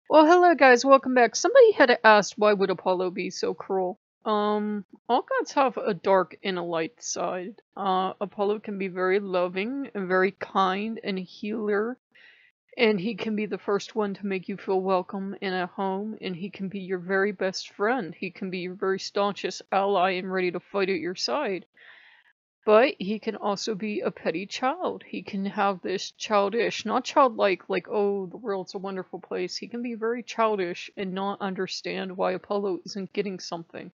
Well, hello guys, welcome back. Somebody had asked why would Apollo be so cruel? All gods have a dark and a light side. Apollo can be very loving and very kind and a healer, and he can be the first one to make you feel welcome and at home, and he can be your very best friend. He can be your very staunchest ally and ready to fight at your side. But he can also be a petty child. He can have this childish, not childlike, like, oh, the world's a wonderful place. He can be very childish and not understand why Apollo isn't getting something.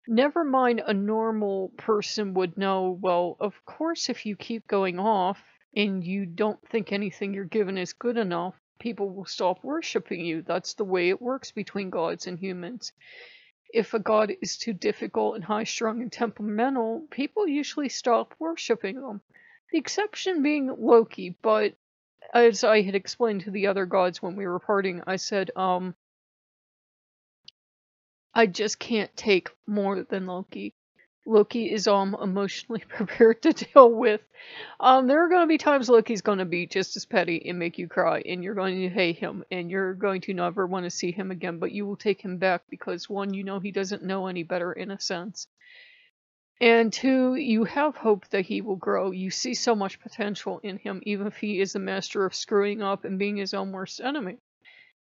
Never mind, a normal person would know, well, of course, if you keep going off and you don't think anything you're given is good enough, people will stop worshipping you. That's the way it works between gods and humans. If a god is too difficult and high-strung and temperamental, people usually stop worshipping them. The exception being Loki, but as I had explained to the other gods when we were partying, I said, I just can't take more than Loki. Loki is emotionally prepared to deal with. There are going to be times Loki's going to be just as petty and make you cry, and you're going to hate him, and you're going to never want to see him again, but you will take him back because, one, you know he doesn't know any better in a sense. And two, you have hope that he will grow. You see so much potential in him, even if he is the master of screwing up and being his own worst enemy.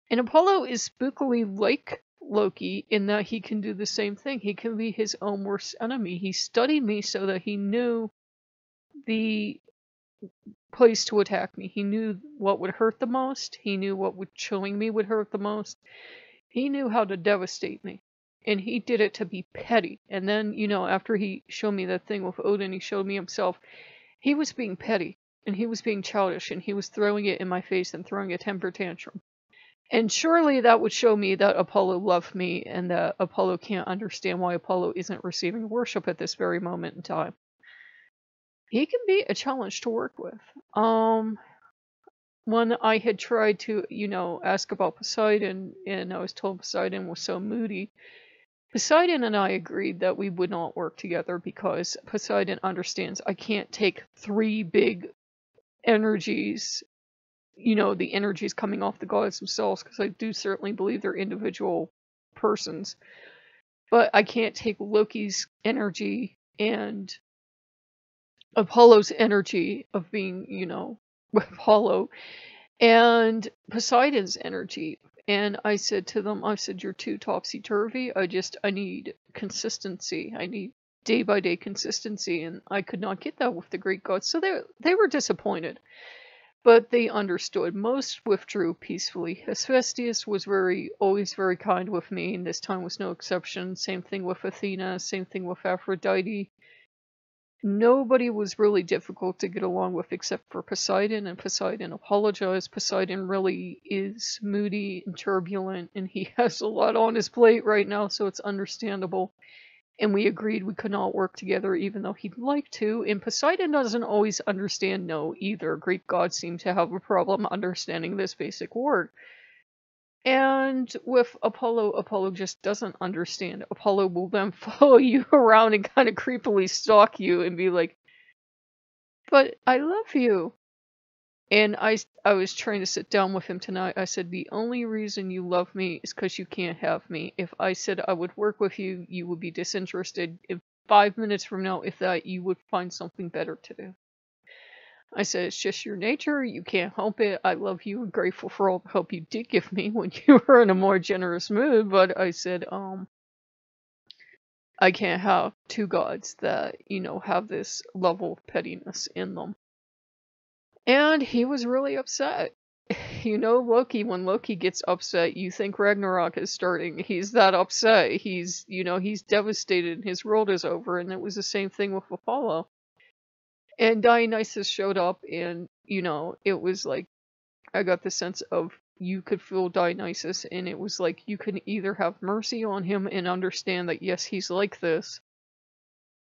And Apollo is spookily like Loki in that he can do the same thing. He can be his own worst enemy. He studied me so that he knew the place to attack me. He knew what would hurt the most. He knew what killing me would hurt the most. He knew how to devastate me. And he did it to be petty. And then, after he showed me that thing with Odin, he showed me himself. He was being petty. And he was being childish. And he was throwing it in my face and throwing a temper tantrum. And surely that would show me that Apollo loved me and that Apollo can't understand why Apollo isn't receiving worship at this very moment in time. He can be a challenge to work with. When I had tried to, ask about Poseidon, and I was told Poseidon was so moody, Poseidon and I agreed that we would not work together because Poseidon understands I can't take three big energies, the energies coming off the gods themselves, because I do certainly believe they're individual persons. But I can't take Loki's energy and Apollo's energy of being, Apollo, and Poseidon's energy. And I said to them, you're too topsy-turvy. I need consistency. I need day-by-day consistency, and I could not get that with the Greek gods. So they were disappointed. But they understood. Most withdrew peacefully. Hephaestus was always very kind with me, and this time was no exception. Same thing with Athena, same thing with Aphrodite. Nobody was really difficult to get along with except for Poseidon, and Poseidon apologized. Poseidon really is moody and turbulent, and he has a lot on his plate right now, so it's understandable. And we agreed we could not work together even though he'd like to, and Poseidon doesn't always understand no either. Greek gods seem to have a problem understanding this basic word. And with Apollo just doesn't understand. Apollo will then follow you around and kind of creepily stalk you and be like, but I love you. And I was trying to sit down with him tonight. I said, the only reason you love me is because you can't have me. If I said I would work with you, you would be disinterested. If 5 minutes from now, if that, you would find something better to do. I said, it's just your nature. You can't help it. I love you and grateful for all the help you did give me when you were in a more generous mood. But I said, I can't have two gods that, have this level of pettiness in them. And he was really upset. Loki, when Loki gets upset, you think Ragnarok is starting. He's that upset. He's devastated and his world is over. And it was the same thing with Apollo. And Dionysus showed up and, it was like, I got the sense of you could feel Dionysus, and it was like you can either have mercy on him and understand that, yes, he's like this,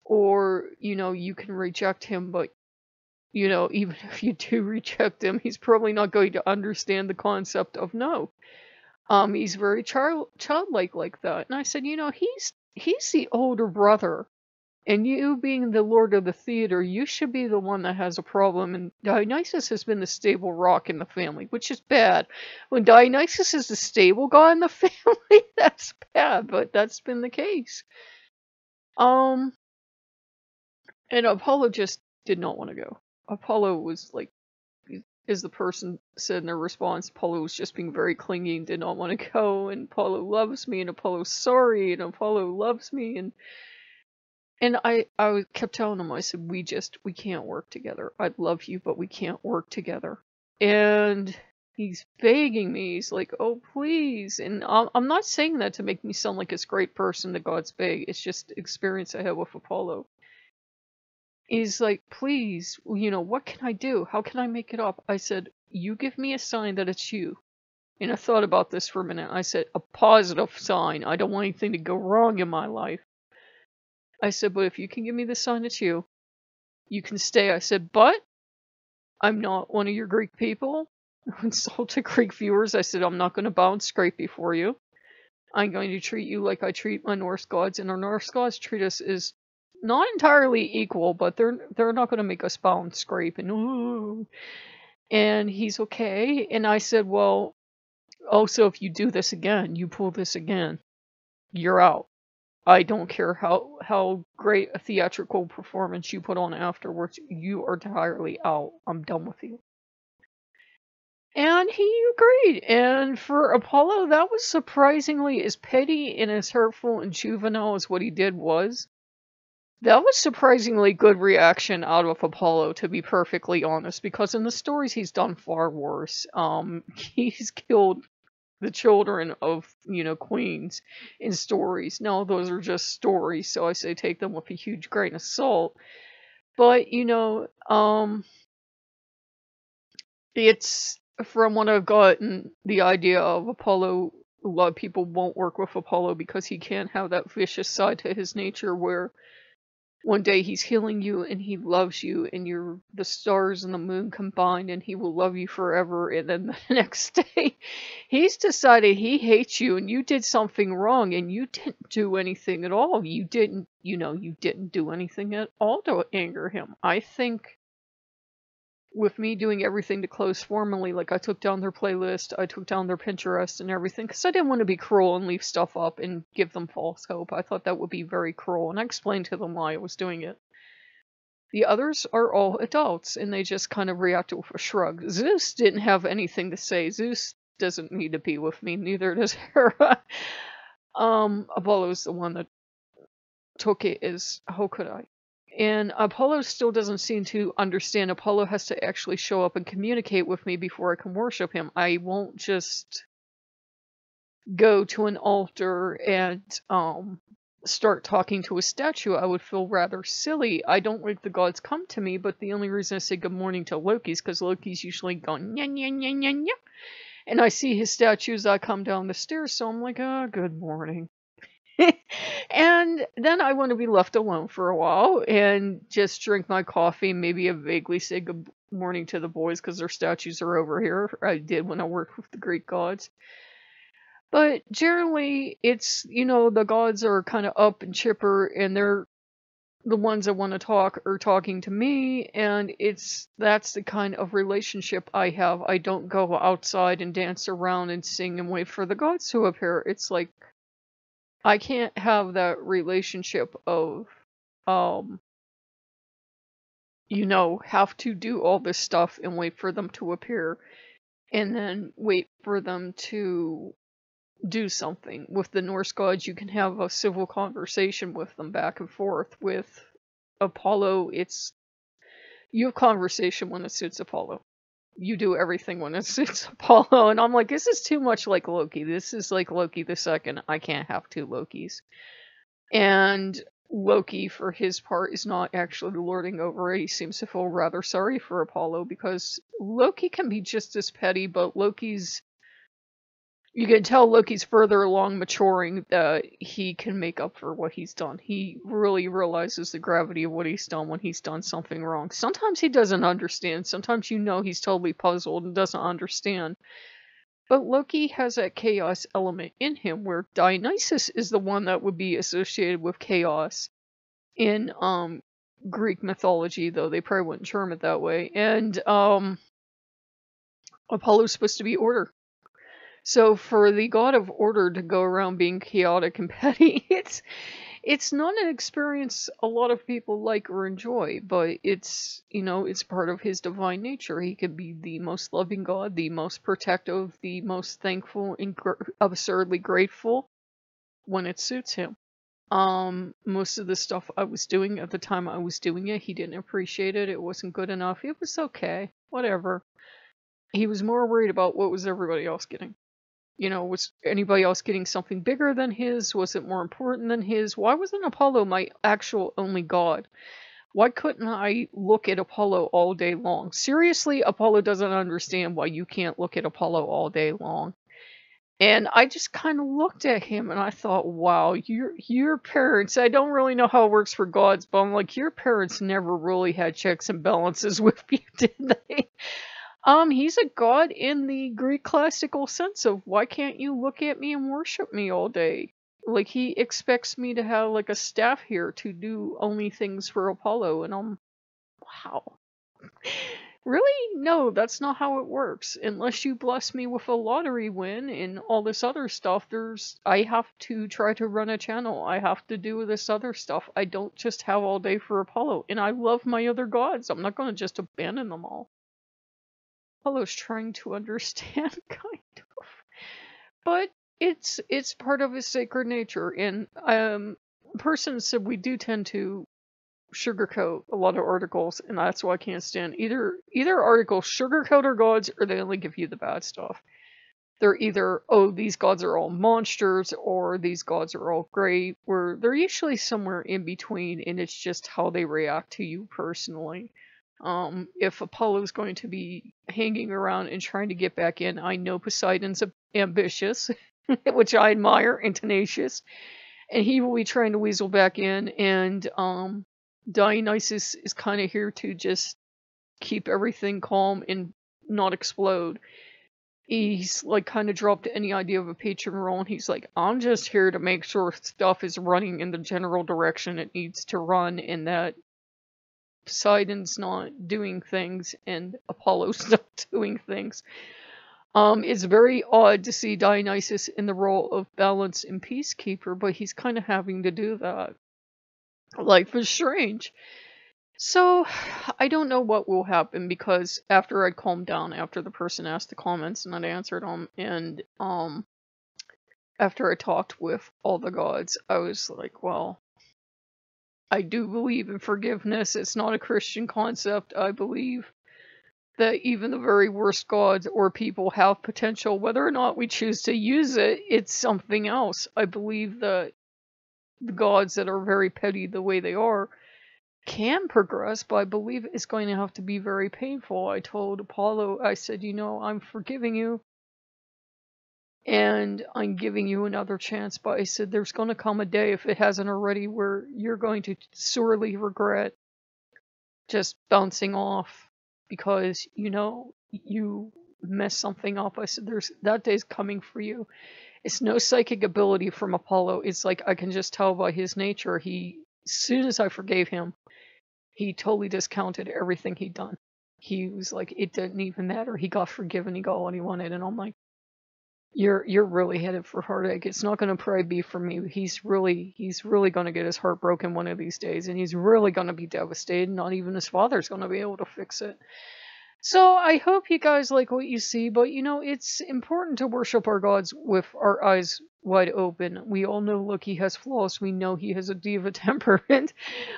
or, you can reject him, but even if you do reject him, he's probably not going to understand the concept of no. He's very childlike like that. And I said, he's the older brother And you being the lord of the theater, you should be the one that has a problem. And Dionysus has been the stable rock in the family, which is bad. When Dionysus is the stable guy in the family, that's bad, but that's been the case. And Apollo just did not want to go. Apollo was like, as the person said in their response, Apollo was just being very clingy and did not want to go. And Apollo loves me, and Apollo's sorry, and Apollo loves me, and I kept telling him, I said, we can't work together. I love you, but we can't work together. And he's begging me. He's like, oh, please. And I'm not saying that to make me sound like this great person that God's beg. It's just experience I had with Apollo. He's like, please, what can I do? How can I make it up? I said, you give me a sign that it's you. And I thought about this for a minute. I said, a positive sign. I don't want anything to go wrong in my life. I said, but if you can give me the sign it's you, you can stay. I said, but I'm not one of your Greek people. Insulted Greek viewers. I said, I'm not going to bow and scrape before you. I'm going to treat you like I treat my Norse gods, and our Norse gods treat us as not entirely equal, but they're not going to make us bow and scrape and ooh. And he's okay. And I said, well, also if you do this again, you pull this again, you're out. I don't care how great a theatrical performance you put on afterwards. You are entirely out. I'm done with you. And he agreed. And for Apollo, that was surprisingly as petty and as hurtful and juvenile as what he did was. That was surprisingly good reaction out of Apollo, to be perfectly honest, because in the stories he's done far worse. He's killed the children of, queens in stories. Now, those are just stories, so I say take them with a huge grain of salt. But, it's, from what I've gotten, the idea of Apollo, a lot of people won't work with Apollo because he can't have that vicious side to his nature where one day he's healing you and he loves you and you're the stars and the moon combined and he will love you forever, and then the next day he's decided he hates you and you did something wrong and you didn't do anything at all. You didn't do anything at all to anger him. I think with me doing everything to close formally, like I took down their playlist, I took down their Pinterest and everything, because I didn't want to be cruel and leave stuff up and give them false hope. I thought that would be very cruel, and I explained to them why I was doing it. The others are all adults, and they just kind of reacted with a shrug. Zeus didn't have anything to say. Zeus doesn't need to be with me, neither does Hera. Apollo's the one that took it as, how could I? And Apollo still doesn't seem to understand. Apollo has to actually show up and communicate with me before I can worship him. I won't just go to an altar and start talking to a statue. I would feel rather silly. I don't like the gods come to me, but the only reason I say good morning to Loki's because Loki's usually going nya nya nya nya nya. And I see his statue as I come down the stairs, so I'm like, good morning. And then I want to be left alone for a while and just drink my coffee, maybe vaguely say good morning to the boys because their statues are over here. I did when I worked with the Greek gods. But generally, it's, the gods are kind of up and chipper, and they're the ones that want to talk are talking to me, and that's the kind of relationship I have. I don't go outside and dance around and sing and wait for the gods to appear. It's like, I can't have that relationship of, have to do all this stuff and wait for them to appear and then wait for them to do something. With the Norse gods, you can have a civil conversation with them back and forth. With Apollo, you have conversation when it suits Apollo. You do everything when it suits Apollo. And I'm like, this is too much like Loki. This is like Loki the second. I can't have two Lokis. And Loki, for his part, is not actually lording over it. He seems to feel rather sorry for Apollo because Loki can be just as petty, but you can tell Loki's further along maturing that he can make up for what he's done. He really realizes the gravity of what he's done when he's done something wrong. Sometimes he doesn't understand. Sometimes he's totally puzzled and doesn't understand. But Loki has that chaos element in him where Dionysus is the one that would be associated with chaos. in Greek mythology, though they probably wouldn't term it that way. And Apollo's supposed to be order. So for the god of order to go around being chaotic and petty, it's not an experience a lot of people like or enjoy, but it's, it's part of his divine nature. He can be the most loving god, the most protective, the most thankful, and absurdly grateful when it suits him. Most of the stuff I was doing at the time I was doing it, he didn't appreciate it. It wasn't good enough. It was okay. Whatever. He was more worried about what was everybody else getting. Was anybody else getting something bigger than his? Was it more important than his? Why wasn't Apollo my actual only god? Why couldn't I look at Apollo all day long? Seriously, Apollo doesn't understand why you can't look at Apollo all day long. And I just kind of looked at him and I thought, wow, your parents, I don't really know how it works for gods, but I'm like, your parents never really had checks and balances with you, did they? He's a god in the Greek classical sense of why can't you look at me and worship me all day? Like, he expects me to have like a staff here to do only things for Apollo, and I'm, wow. Really? No, that's not how it works. Unless you bless me with a lottery win and all this other stuff, I have to try to run a channel. I have to do this other stuff. I don't just have all day for Apollo. And I love my other gods. I'm not going to just abandon them all. Apollo's trying to understand, kind of. But it's part of his sacred nature. And a person said we do tend to sugarcoat a lot of articles, and that's why I can't stand either articles sugarcoat our gods, or they only give you the bad stuff. They're either, oh, these gods are all monsters, or these gods are all great, or they're usually somewhere in between, and it's just how they react to you personally. If Apollo's going to be hanging around and trying to get back in, I know Poseidon's ambitious, which I admire, and tenacious, and he will be trying to weasel back in, and Dionysus is kind of here to just keep everything calm and not explode. He's like kind of dropped any idea of a patron role, and he's like, I'm just here to make sure stuff is running in the general direction it needs to run, and that Poseidon's not doing things and Apollo's not doing things. It's very odd to see Dionysus in the role of balance and peacekeeper, but he's kind of having to do that. Life is strange. So, I don't know what will happen, because after I calmed down, after the person asked the comments and I answered them, and after I talked with all the gods, I was like, well, I do believe in forgiveness. It's not a Christian concept. I believe that even the very worst gods or people have potential. Whether or not we choose to use it, it's something else. I believe that the gods that are very petty the way they are can progress, but I believe it's going to have to be very painful. I told Apollo, I said, I'm forgiving you, and I'm giving you another chance, but I said there's going to come a day, if it hasn't already, where you're going to sorely regret just bouncing off because, you messed something up. I said that day's coming for you. It's no psychic ability from Apollo. It's like I can just tell by his nature. As soon as I forgave him, he totally discounted everything he'd done. He was like, it didn't even matter. He got forgiven. He got what he wanted. And I'm like, you're really headed for heartache. It's not going to probably be for me. He's really going to get his heart broken one of these days. And he's really going to be devastated. Not even his father's going to be able to fix it. So I hope you guys like what you see, but it's important to worship our gods with our eyes wide open. We all know Loki has flaws. We know he has a diva temperament.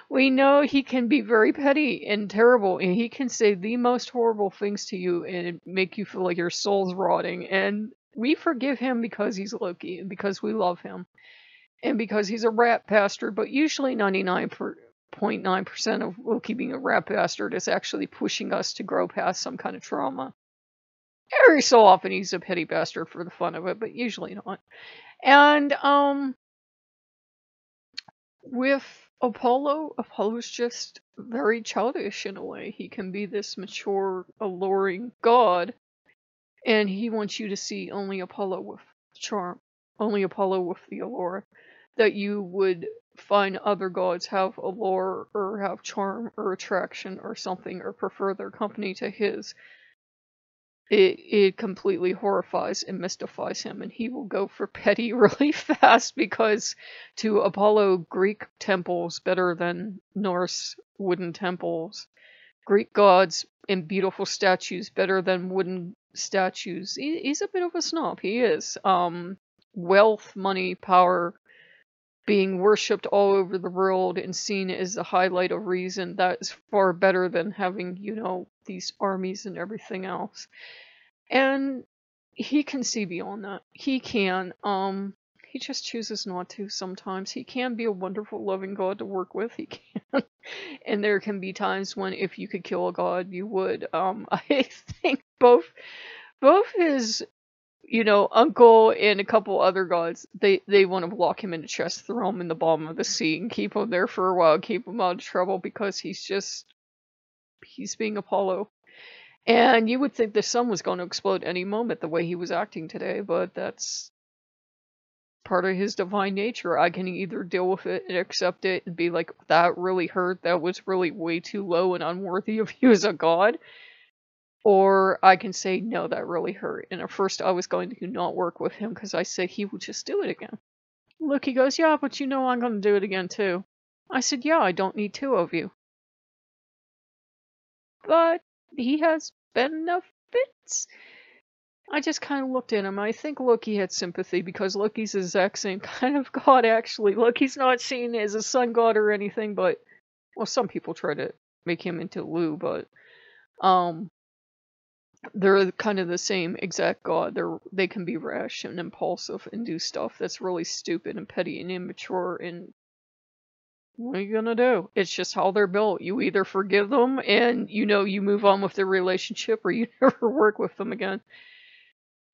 We know he can be very petty and terrible, and he can say the most horrible things to you and make you feel like your soul's rotting. And we forgive him because he's Loki, and because we love him, and because he's a rat bastard, but usually 99.9% of Loki being a rat bastard is actually pushing us to grow past some kind of trauma. Every so often he's a petty bastard for the fun of it, but usually not. And with Apollo's just very childish in a way. He can be this mature, alluring god, and he wants you to see only Apollo with charm, only Apollo with the allure, that you would find other gods have allure or have charm or attraction or something or prefer their company to his, it completely horrifies and mystifies him, and he will go for petty really fast, because to Apollo, Greek temples better than Norse wooden temples. Greek gods and beautiful statues better than wooden statues. He's a bit of a snob. He is. Wealth, money, power, being worshipped all over the world and seen as the highlight of reason, that is far better than having, these armies and everything else. And he can see beyond that. He can. He just chooses not to sometimes. He can be a wonderful, loving god to work with. He can. And there can be times when if you could kill a god, you would. I think both his, uncle and a couple other gods, they want to lock him in a chest, throw him in the bottom of the sea, and keep him there for a while, keep him out of trouble, because he's being Apollo. And you would think the sun was going to explode any moment the way he was acting today, but that's part of his divine nature. I can either deal with it and accept it and be like, that really hurt, that was really way too low and unworthy of you as a god. Or I can say, no, that really hurt. And at first I was going to not work with him because I said he would just do it again. Look, he goes, yeah, but I'm going to do it again too. I said, yeah, I don't need two of you. But he has benefits. I just kind of looked at him. I think Loki had sympathy because Loki's the exact same kind of god, actually. Loki's not seen as a sun god or anything, but, well, some people try to make him into Lu, but, they're kind of the same exact god. They can be rash and impulsive and do stuff that's really stupid and petty and immature, and what are you gonna do? It's just how they're built. You either forgive them and, you move on with the relationship, or you never work with them again.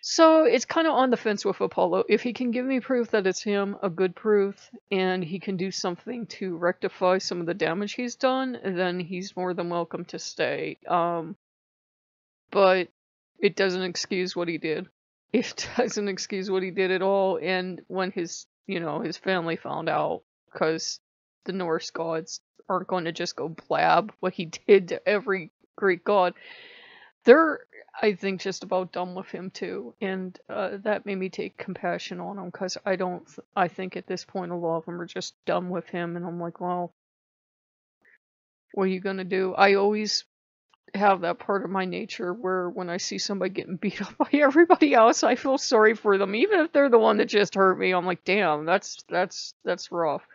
So it's kind of on the fence with Apollo. If he can give me proof that it's him, a good proof, and he can do something to rectify some of the damage he's done, then he's more than welcome to stay. But it doesn't excuse what he did. It doesn't excuse what he did at all. And when his family found out, because the Norse gods aren't going to just go blab what he did to every Greek god, they're, I think, just about done with him too. And that made me take compassion on him, because I think at this point a lot of them are just done with him. And I'm like, well, what are you gonna do? I always have that part of my nature where when I see somebody getting beat up by everybody else, I feel sorry for them, even if they're the one that just hurt me. I'm like, damn, that's rough.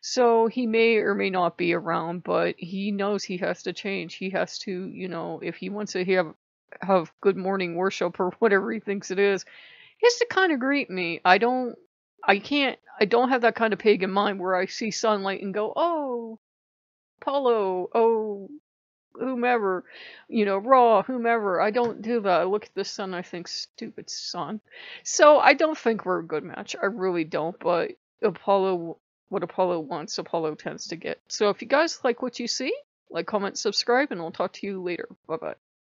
So he may or may not be around, but he knows he has to change. He has to, if he wants to have good morning worship or whatever he thinks it is, he has to kind of greet me. I don't have that kind of pagan mind where I see sunlight and go, oh, Apollo, oh, whomever, Ra, whomever. I don't do that. I look at the sun, I think, stupid sun. So I don't think we're a good match. I really don't. But what Apollo wants, Apollo tends to get. So if you guys like what you see, like, comment, subscribe, and I'll talk to you later. Bye-bye.